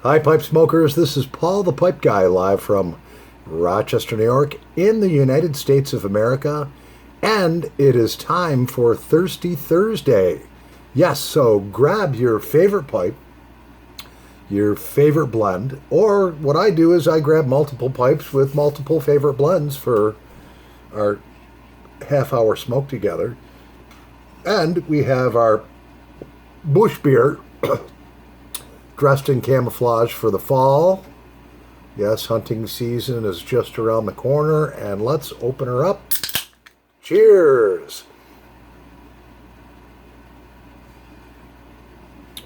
Hi, pipe smokers. This is Paul the Pipe Guy live from Rochester, New York, in the United States of America. And it is time for Thirsty Thursday. Yes, so grab your favorite pipe, your favorite blend, or what I do is I grab multiple pipes with multiple favorite blends for our half hour smoke together. And we have our bush beer dressed in camouflage for the fall. Yes, hunting season is just around the corner, and let's open her up. Cheers!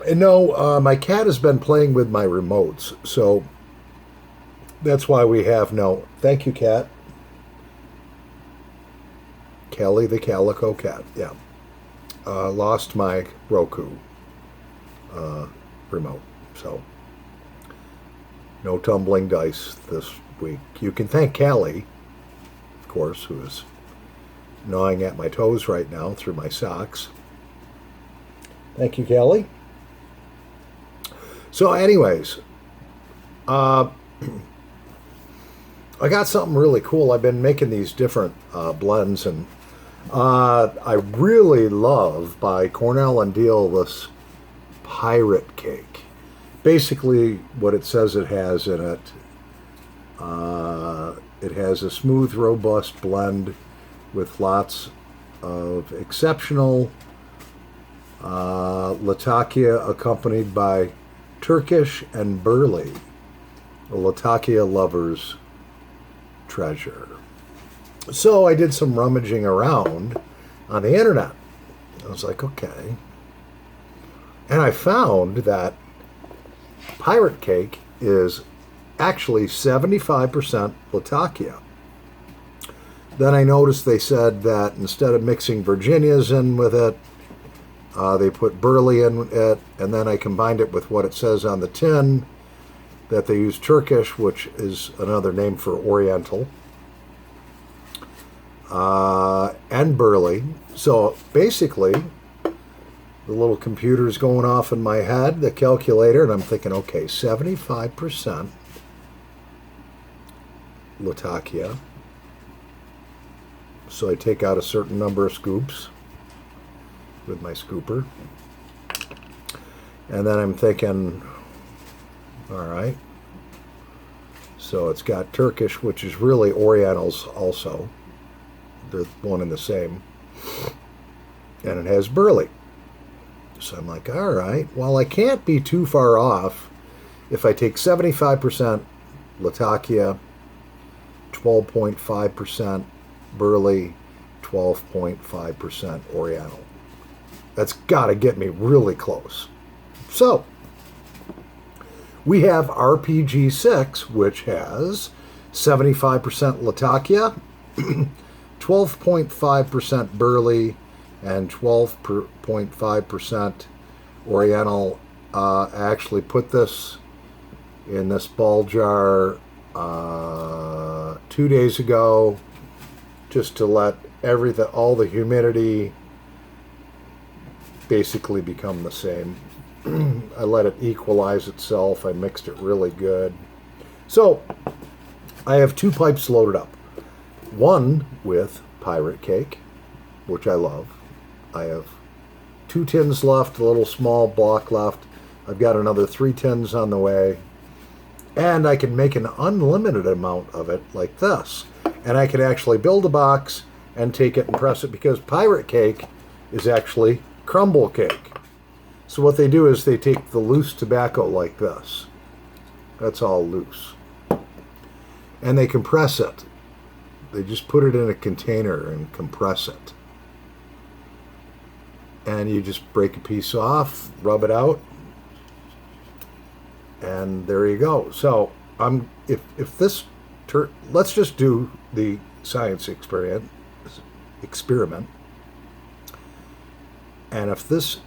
And no, my cat has been playing with my remotes, so that's why we have no. Thank you, cat. Kelly the Calico Cat, yeah. Lost my Roku remote, so no tumbling dice this week. You can thank Callie, of course, who is gnawing at my toes right now through my socks. Thank you, Callie. So, anyways, I got something really cool. I've been making these different blends, and I really love by Cornell and Diehl this Pirate Cake. Basically, what it says it has in it, it has a smooth, robust blend with lots of exceptional Latakia accompanied by Turkish and Burley, a Latakia lover's treasure. So I did some rummaging around on the internet. I was like, okay. And I found that Pirate Cake is actually 75% Latakia. Then I noticed they said that instead of mixing Virginias in with it, they put Burley in it, and then I combined it with what it says on the tin, that they use Turkish, which is another name for Oriental, and Burley. So basically, the little computer's going off in my head, the calculator, and I'm thinking, okay, 75% Latakia. So I take out a certain number of scoops with my scooper. And then I'm thinking, all right, so it's got Turkish, which is really Orientals also. They're one and the same. And it has Burley. So I'm like, all right, well, I can't be too far off if I take 75% Latakia, 12.5% Burley, 12.5% Oriental. That's got to get me really close. So we have RPG6, which has 75% Latakia, 12.5% Burley, and 12.5% Oriental. I actually put this in this ball jar 2 days ago just to let all the humidity basically become the same. I let it equalize itself. I mixed it really good. So I have 2 pipes loaded up. One with Pirate Cake, which I love. I have 2 tins left, a little small block left. I've got another 3 tins on the way. And I can make an unlimited amount of it like this. And I can actually build a box and take it and press it, because Pirate Cake is actually crumble cake. So what they do is they take the loose tobacco like this. That's all loose. And they compress it. They just put it in a container and compress it. And you just break a piece off, rub it out, and there you go. So let's just do the science experiment. And if this,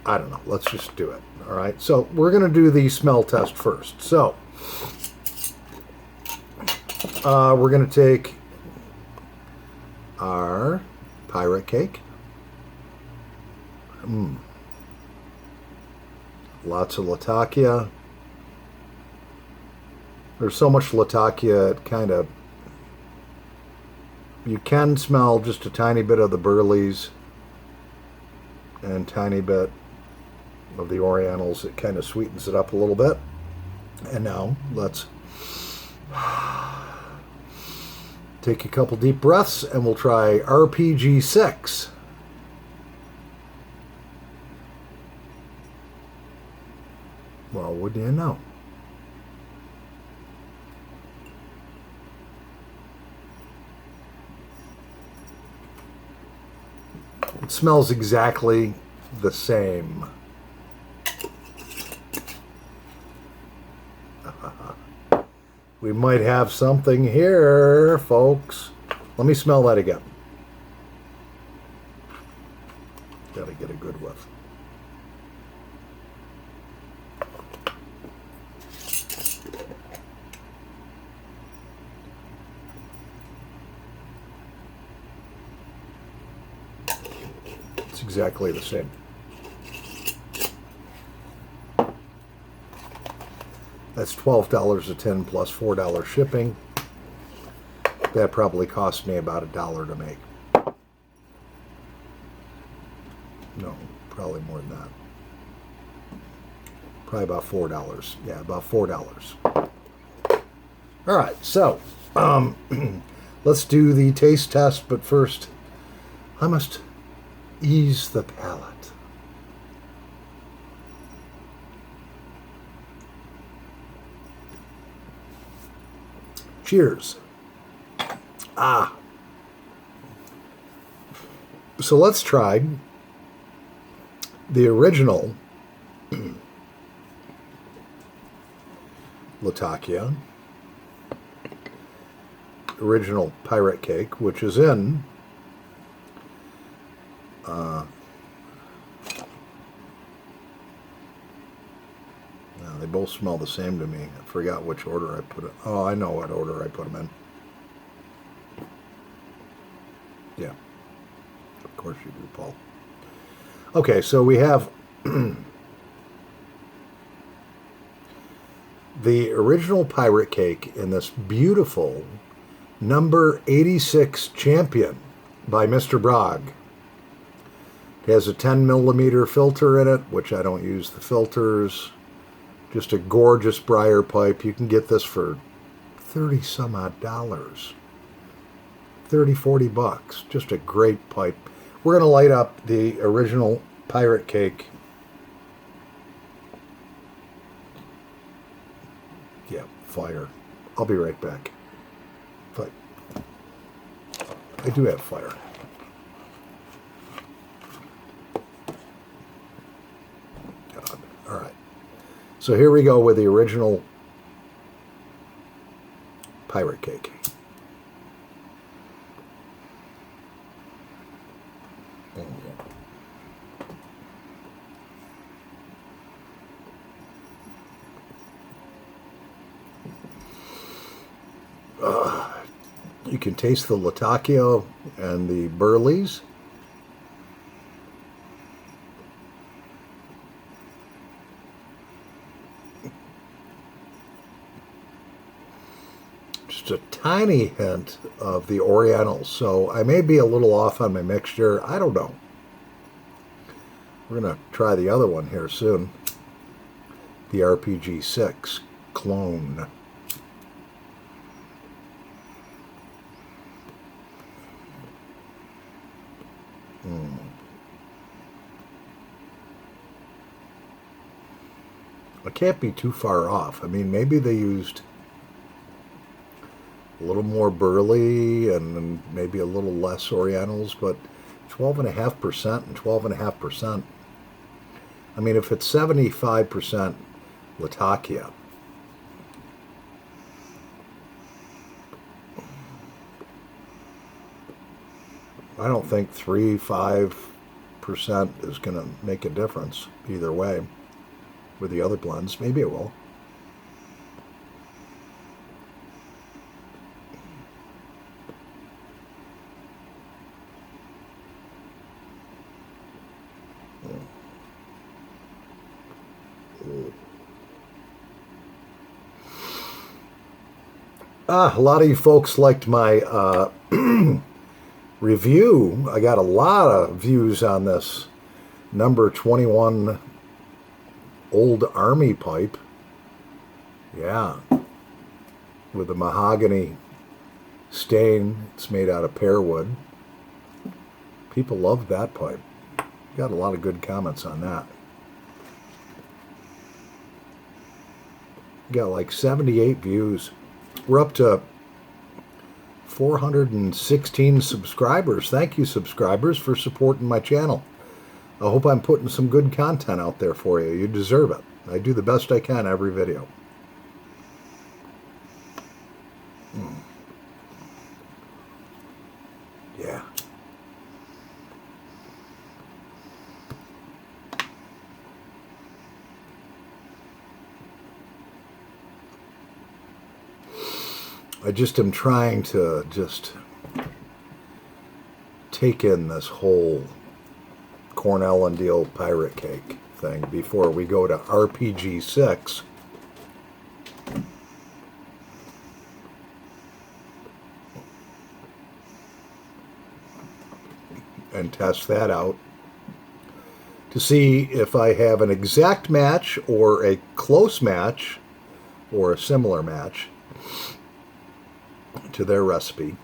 I don't know, let's just do it. All right. So we're going to do the smell test first. So we're going to take our Pirate Cake. Lots of Latakia. There's so much Latakia, it kind of... You can smell just a tiny bit of the Burleys and tiny bit of the Orientals. It kind of sweetens it up a little bit. And now let's take a couple deep breaths and we'll try RPG 6. Well, wouldn't you know? It smells exactly the same. We might have something here, folks. Let me smell that again. Gotta get a good whiff. It's exactly the same. That's $12 a tin plus $4 shipping. That probably cost me about $1 to make. No, probably more than that. Probably about $4. Yeah, about $4. All right, so let's do the taste test, but first I must ease the palate. Cheers. So let's try the original Latakia, original pirate cake, which is in they both smell the same to me. I forgot which order I put it. Oh, I know what order I put them in. Yeah, of course you do, Paul. Okay, so we have the original pirate cake in this beautiful number 86 Champion by Mr. Bragg. It has a 10 millimeter filter in it, which I don't use the filters. Just a gorgeous briar pipe. You can get this for 30 some odd dollars. 30, 40 bucks. Just a great pipe. We're going to light up the original pirate cake. Yeah, fire. I'll be right back. But I do have fire. God. All right. So here we go with the original pirate cake. You can taste the Latakia and the Burleys. Just a tiny hint of the Orientals, so I may be a little off on my mixture. I don't know. We're going to try the other one here soon. The RPG 6 clone. I can't be too far off. I mean, maybe they used a little more Burley and maybe a little less Orientals, but 12.5% and 12.5%. I mean, if it's 75% Latakia, I don't think 3-5% is going to make a difference either way with the other blends. Maybe it will. A lot of you folks liked my review. I got a lot of views on this number 21 Old Army pipe. Yeah. With a mahogany stain. It's made out of pear wood. People loved that pipe. Got a lot of good comments on that. Got like 78 views. We're up to 416 subscribers. Thank you, subscribers, for supporting my channel. I hope I'm putting some good content out there for you. You deserve it. I do the best I can every video. Yeah. I just am trying to just take in this whole Cornell and Diehl pirate cake thing before we go to RPG 6. And test that out to see if I have an exact match or a close match or a similar match to their recipe.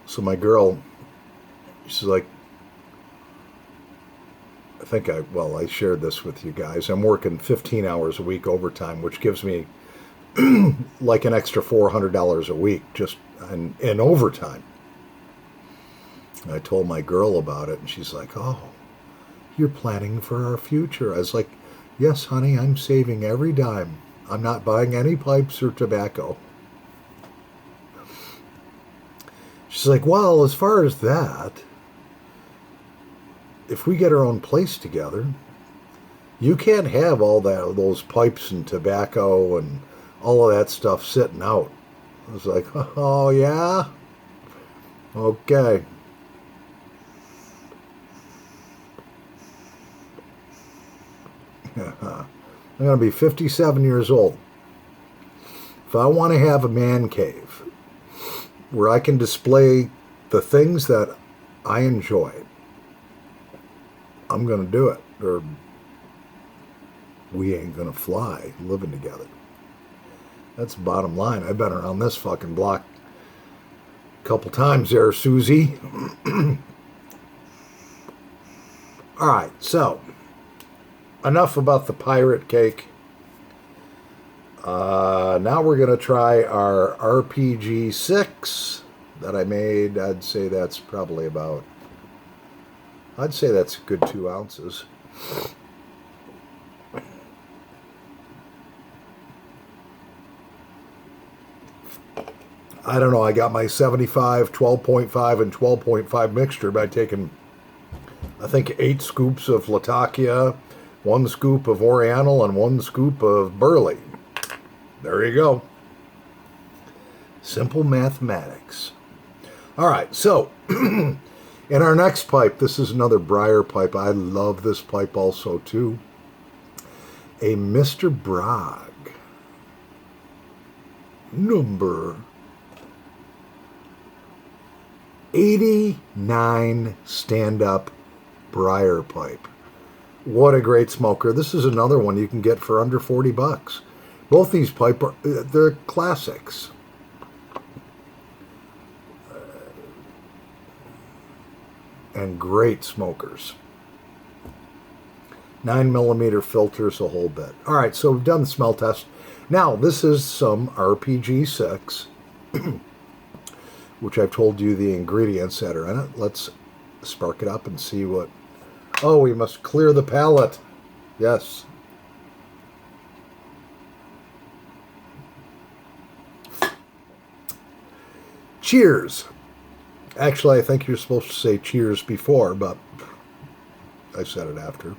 So my girl, she's like, I shared this with you guys. I'm working 15 hours a week overtime, which gives me like an extra $400 a week just in overtime. And I told my girl about it, and she's like, "Oh, you're planning for our future." I was like, "Yes, honey, I'm saving every dime. I'm not buying any pipes or tobacco." She's like, "Well, as far as that, if we get our own place together, you can't have all those pipes and tobacco and all of that stuff sitting out." I was like, "Oh, yeah? Okay." I'm going to be 57 years old. If I want to have a man cave where I can display the things that I enjoy, I'm going to do it, or we ain't going to fly living together. That's the bottom line. I've been around this fucking block a couple times there, Susie. All right, so enough about the pirate cake. Now we're going to try our RPG 6 that I made. I'd say that's probably about, I'd say that's a good 2 ounces. I don't know, I got my 75, 12.5, and 12.5 mixture by taking, I think, 8 scoops of Latakia, 1 scoop of Oriental, and 1 scoop of Burley. There you go. Simple mathematics. All right, so in our next pipe, this is another Briar pipe. I love this pipe also, too. A Mr. Bragg number 89 stand-up Briar pipe. What a great smoker. This is another one you can get for under 40 bucks. Both these pipe are, they're classics. And great smokers. 9mm filters, a whole bit. All right, so we've done the smell test. Now, this is some RPG 6, which I've told you the ingredients that are in it. Let's spark it up and see what... Oh, we must clear the palate. Yes. Cheers. Actually, I think you're supposed to say cheers before, but I said it after.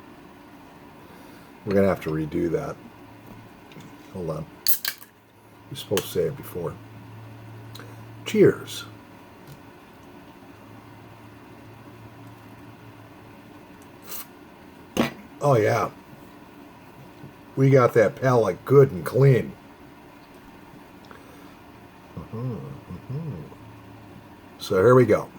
We're going to have to redo that. Hold on. You're supposed to say it before. Cheers. Oh, yeah. We got that palate good and clean. So here we go.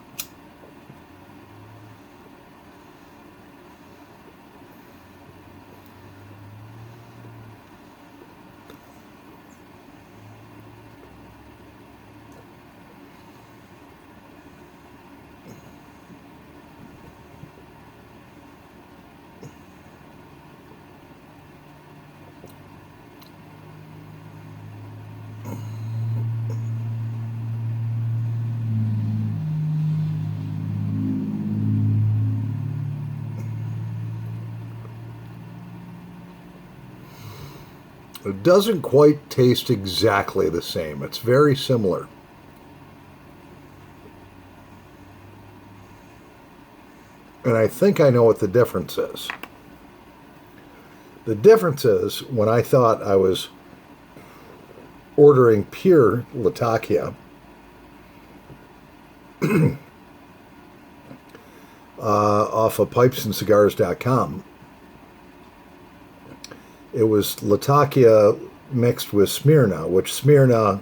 It doesn't quite taste exactly the same. It's very similar. And I think I know what the difference is. The difference is when I thought I was ordering pure Latakia, off of pipesandcigars.com, it was Latakia mixed with Smyrna, which Smyrna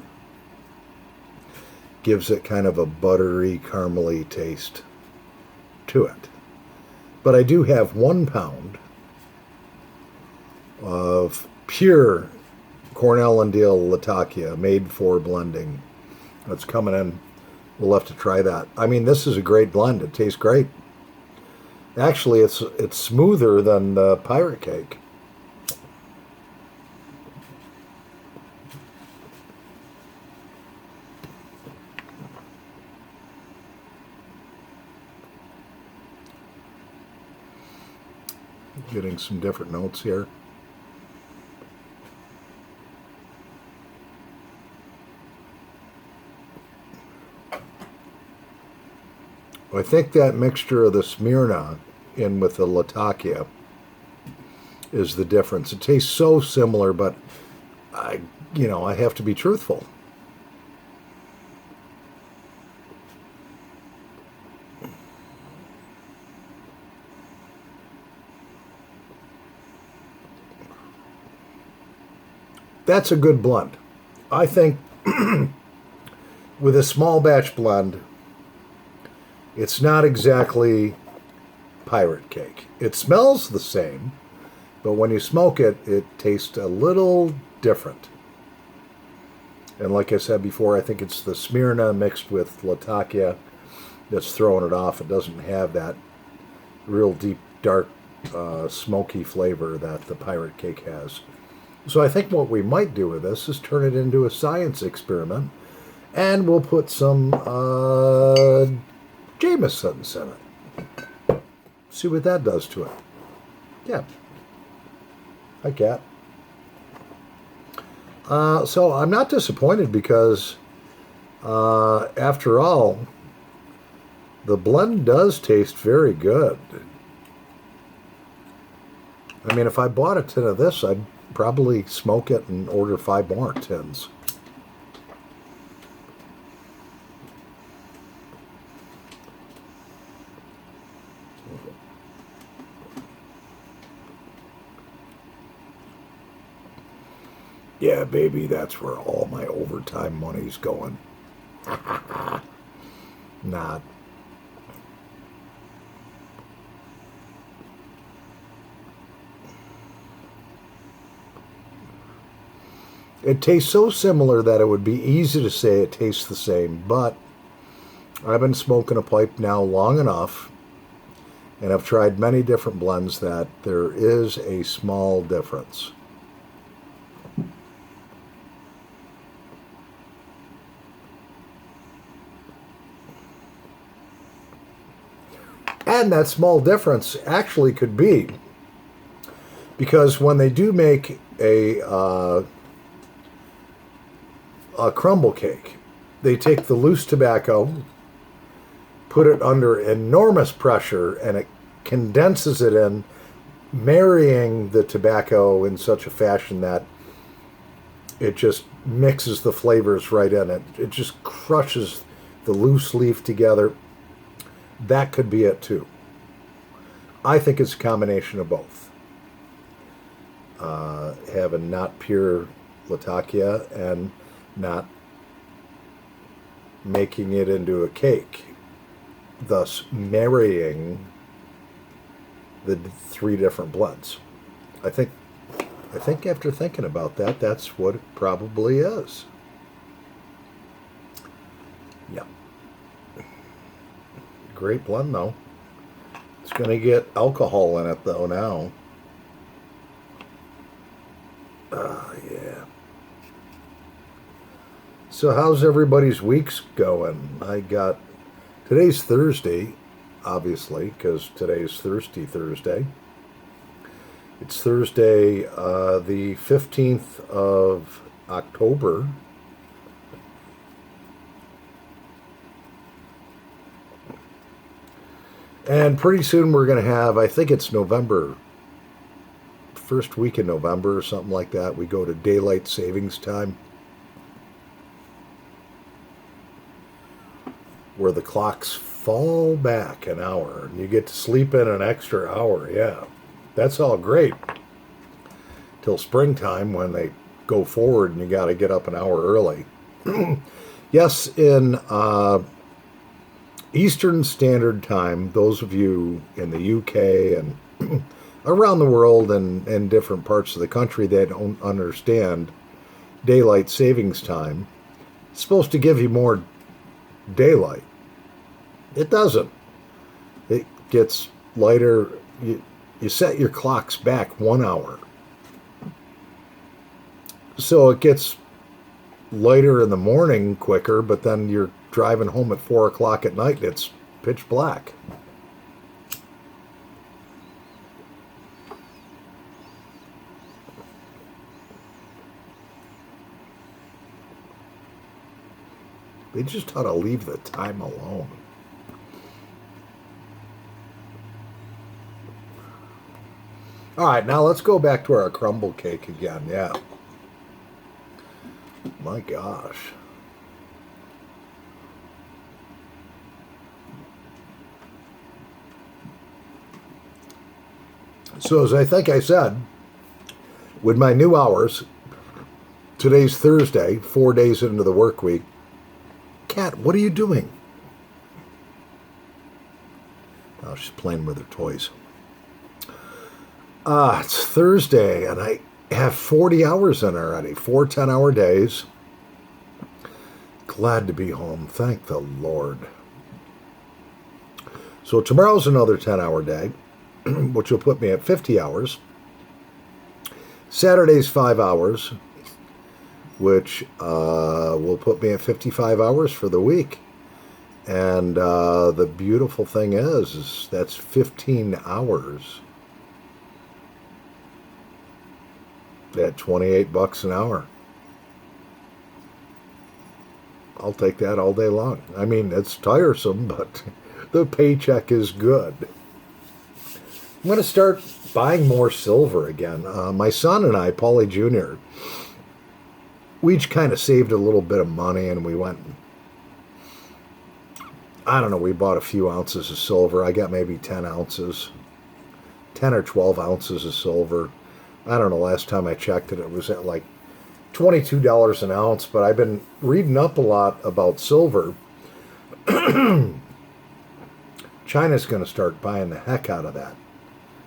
gives it kind of a buttery, caramely taste to it. But I do have 1 pound of pure Cornell and Diehl Latakia made for blending. That's coming in. We'll have to try that. I mean, this is a great blend. It tastes great. Actually, it's smoother than the Pirate Cake. Getting some different notes here. I think that mixture of the Smyrna in with the Latakia is the difference. It tastes so similar, but I have to be truthful. That's a good blend. I think with a small batch blend, it's not exactly Pirate Cake. It smells the same, but when you smoke it, it tastes a little different. And like I said before, I think it's the Smyrna mixed with Latakia that's throwing it off. It doesn't have that real deep, dark, smoky flavor that the Pirate Cake has. So I think what we might do with this is turn it into a science experiment, and we'll put some Jameson's in it. See what that does to it. Yeah. Hi, Cat. So I'm not disappointed because, after all, the blend does taste very good. I mean, if I bought a tin of this, I'd probably smoke it and order 5 more tins. Yeah, baby, that's where all my overtime money's going. Not. It tastes so similar that it would be easy to say it tastes the same, but I've been smoking a pipe now long enough, and I've tried many different blends that there is a small difference. And that small difference actually could be because when they do make a crumble cake, they take the loose tobacco, put it under enormous pressure, and it condenses it in marrying the tobacco in such a fashion that it just mixes the flavors right in it. It just crushes the loose leaf together. That could be it too. I think it's a combination of both. Having not pure Latakia and not making it into a cake, thus marrying the three different blends. I think after thinking about that, that's what it probably is. Yeah. Great blend though. It's going to get alcohol in it though now. Yeah. So how's everybody's weeks going? Today's Thursday, obviously, because today's Thirsty Thursday. It's Thursday, the 15th of October. And pretty soon we're going to have, I think it's November, first week in November or something like that, we go to daylight savings time, where the clocks fall back an hour and you get to sleep in an extra hour. Yeah, that's all great till springtime when they go forward and you got to get up an hour early. Yes, in Eastern Standard Time, those of you in the UK and around the world and different parts of the country that don't understand daylight savings time, it's supposed to give you more daylight. It doesn't. It gets lighter. You set your clocks back 1 hour. So it gets lighter in the morning quicker, but then you're driving home at 4 o'clock at night and it's pitch black. They just ought to leave the time alone. All right, now let's go back to our crumble cake again. Yeah. My gosh. So as I think I said, with my new hours, today's Thursday, 4 days into the work week. Cat, what are you doing? Oh, she's playing with her toys. It's Thursday, and I have 40 hours in already. 4 10-hour days. Glad to be home. Thank the Lord. So tomorrow's another 10-hour day, which will put me at 50 hours. Saturday's 5 hours, which will put me at 55 hours for the week. And the beautiful thing is that's 15 hours at $28 an hour. I'll take that all day long. I mean, it's tiresome, but the paycheck is good. I'm going to start buying more silver again. My son and I, Paulie Jr., we each kind of saved a little bit of money, and we went, I don't know, we bought a few ounces of silver. I got maybe 10 ounces, 10 or 12 ounces of silver. I don't know, last time I checked it, it was at like $22 an ounce, but I've been reading up a lot about silver. China's going to start buying the heck out of that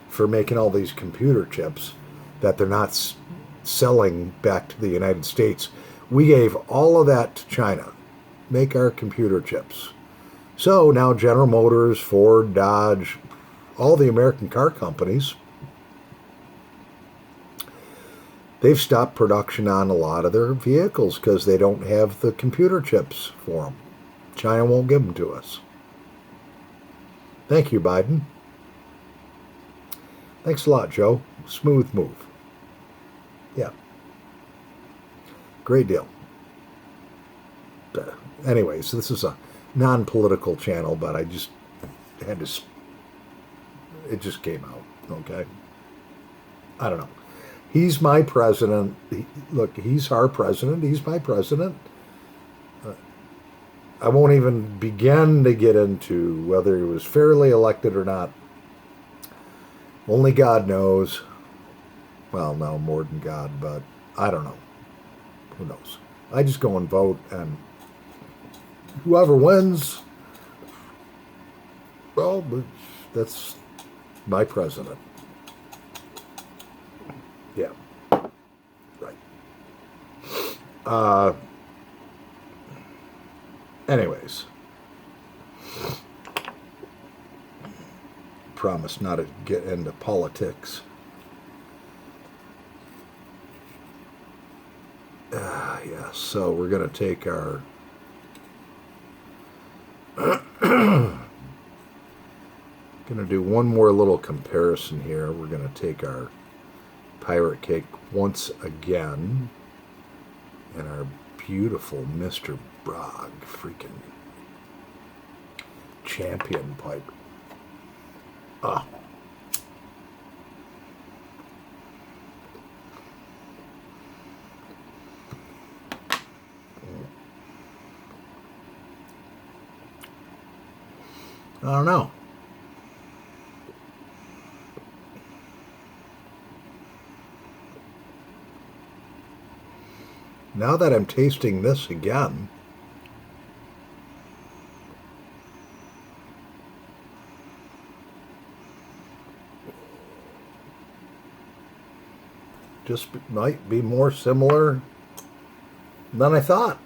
for making all these computer chips that they're not selling back to the United States. We gave all of that to China. Make our computer chips. So now General Motors, Ford, Dodge, all the American car companies, they've stopped production on a lot of their vehicles because they don't have the computer chips for them. China won't give them to us. Thank you, Biden. Thanks a lot, Joe. Smooth move. Yeah. Great deal. Anyways, this is a non-political channel, but I just had to, it just came out, okay? I don't know. He's my president. Look, he's our president. He's my president. I won't even begin to get into whether he was fairly elected or not. Only God knows. Well, no, more than God, but I don't know. Who knows? I just go and vote, and whoever wins, well, that's my president. Yeah. Right. Anyways. Promise not to get into politics. Yeah, so we're going to take our going to do one more little comparison here. We're going to take our pirate cake once again and our beautiful Mr. Bragg freaking champion pipe. Ah. I don't know. Now that I'm tasting this again, just might be more similar than I thought.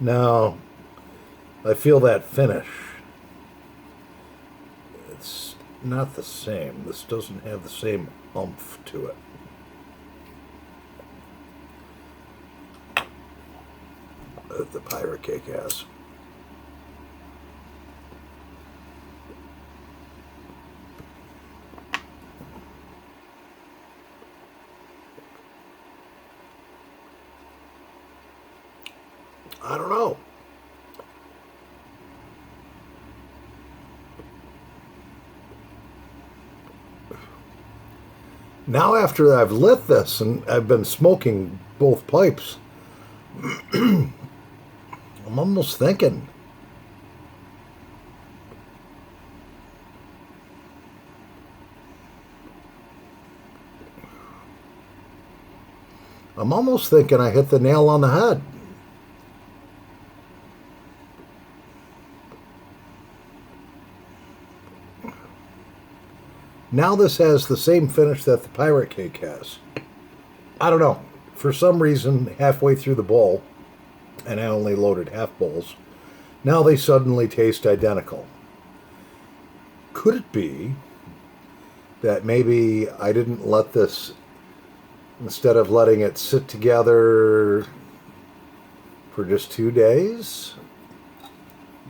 Now, I feel that finish. It's not the same. This doesn't have the same oomph to it. That the pirate cake has. I don't know. Now after I've lit this and I've been smoking both pipes, I'm almost thinking I hit the nail on the head. Now this has the same finish that the pirate cake has. I don't know. For some reason, halfway through the bowl, and I only loaded half bowls, now they suddenly taste identical. Could it be that maybe I didn't let this, instead of letting it sit together for just 2 days,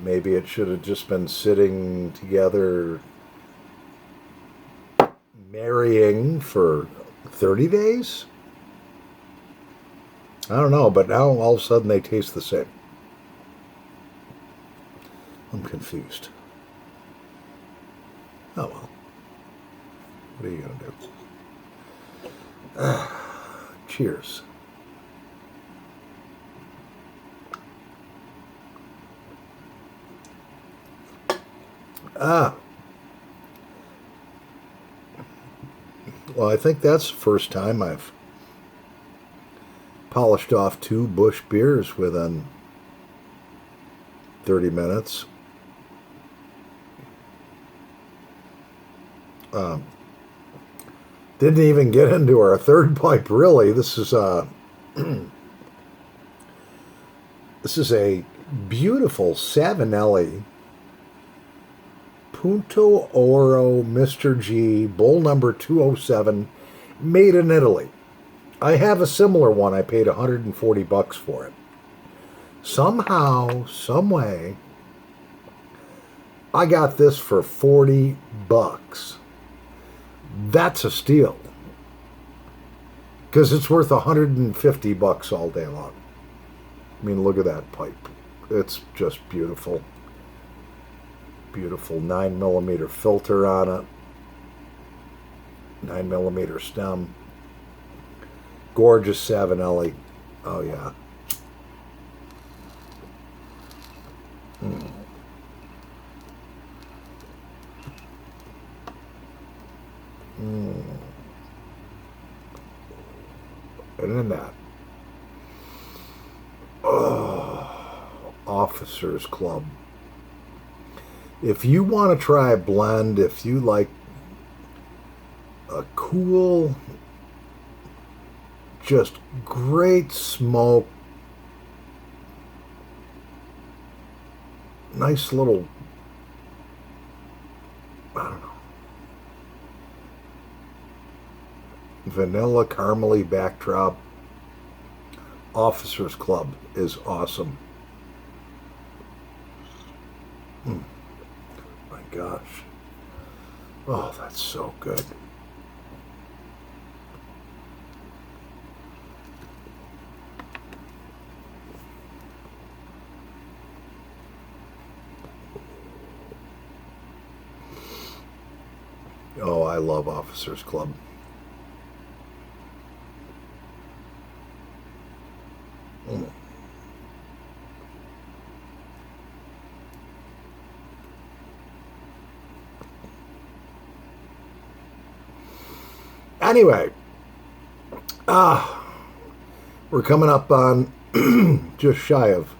maybe it should have just been sitting together marrying for 30 days? I don't know, but now all of a sudden they taste the same. I'm confused. Oh well. What are you going to do? Cheers. Well, I think that's the first time I've polished off 2 Busch beers within 30 minutes. Didn't even get into our third pipe, really. This is this is a beautiful Savinelli Punto Oro Mr. G, bowl number 207, made in Italy. I have a similar one. I paid $140 for it. Somehow, some way, I got this for $40. That's a steal. Because it's worth $150 all day long. I mean, look at that pipe. It's just beautiful. Beautiful 9mm filter on it. 9mm stem. Gorgeous Savinelli. Oh yeah. Mm. Mm. And then that. Oh, Officers Club. If you want to try a blend, if you like a cool, just great smoke, nice little, I don't know, vanilla caramely backdrop, Officers Club is awesome. My gosh. Oh, that's so good. Oh, I love Officers Club. Mm. Anyway, we're coming up on just shy of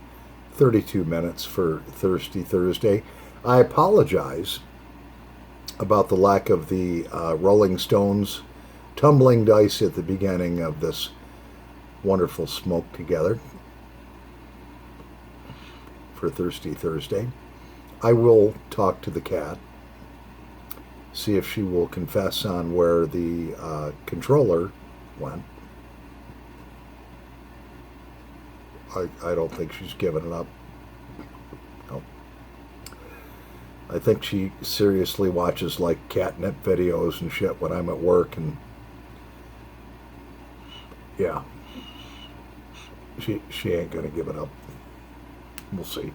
32 minutes for Thirsty Thursday. I apologize about the lack of the Rolling Stones tumbling dice at the beginning of this wonderful smoke together for Thirsty Thursday. I will talk to the cat, see if she will confess on where the controller went. I don't think she's given it up. No. I think she seriously watches like catnip videos and shit when I'm at work, and yeah, she ain't gonna give it up. We'll see.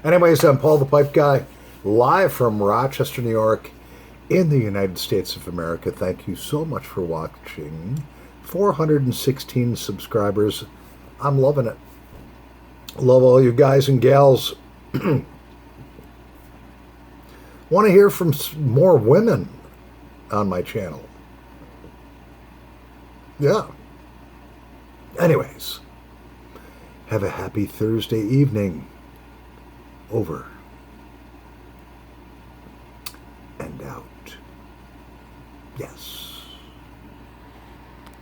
Anyways, I'm Paul the Pipe Guy, live from Rochester, New York, in the United States of America. Thank you so much for watching. 416 subscribers. I'm loving it. Love all you guys and gals. Want to hear from more women on my channel. Yeah. Anyways, have a happy Thursday evening. Over and out. Yes.